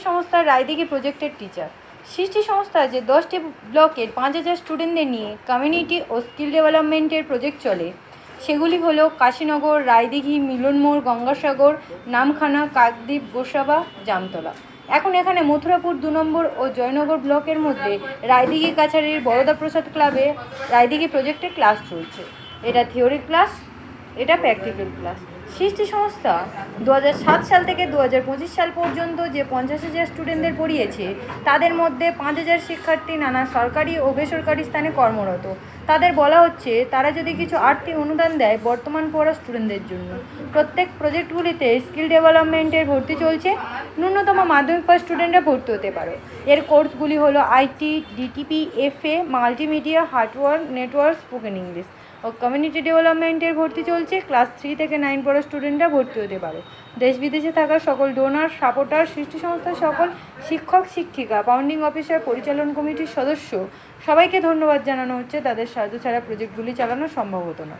সংস্থা রায়দিঘি প্রজেক্টের টিচার। সৃষ্টি সংস্থা যে 10টি ব্লকের 5000 স্টুডেন্টদের নিয়ে কমিউনিটি ও স্কিল ডেভেলপমেন্টের প্রজেক্ট চলে, সেগুলি হলো কাশীনগর, রায়দিঘি, মিলনমোড়, গঙ্গাসাগর, নামখানা, কাকদ্বীপ, গোসাবা, জামতলা। এখন এখানে মথুরাপুর 2 নম্বর ও জয়নগর ব্লকের মধ্যে রায়দিঘি কাছারির বরদাপ্রসাদ ক্লাবে রায়দিঘি প্রজেক্টের ক্লাস চলছে। এটা থিওরি ক্লাস, এটা প্র্যাকটিক্যাল ক্লাস। সৃষ্টি সংস্থা 2007 সাল থেকে 2025 সাল পর্যন্ত যে 50,000 স্টুডেন্টদের পড়িয়েছে, তাদের মধ্যে 5,000 শিক্ষার্থী নানা সরকারি ও বেসরকারি স্থানে কর্মরত। তাদের বলা হচ্ছে তারা যদি কিছু আর্থিক অনুদান দেয় বর্তমান পড়া স্টুডেন্টদের জন্য। প্রত্যেক প্রজেক্টগুলিতে স্কিল ডেভেলপমেন্টের ভর্তি চলছে। ন্যূনতম মাধ্যমিক পাস স্টুডেন্টরা ভর্তি হতে পারো। এর কোর্সগুলি হলো IT, DTP, FA, multimedia, hardware, network, spoken English ও কমিউনিটি ডেভেলপমেন্টের ভর্তি চলছে। ক্লাস 3 থেকে 9 পড়া স্টুডেন্টরা ভর্তি হতে পারো। দেশ বিদেশে থাকা সকল ডোনার, সাপোর্টার, সৃষ্টি সংস্থার সকল শিক্ষক, শিক্ষিকা, ফাউন্ডিং অফিসার, পরিচালন কমিটির সদস্য সবাইকে ধন্যবাদ জানানো হচ্ছে। তাদের সাহায্য ছাড়া প্রজেক্টগুলি চালানো সম্ভব হতো না।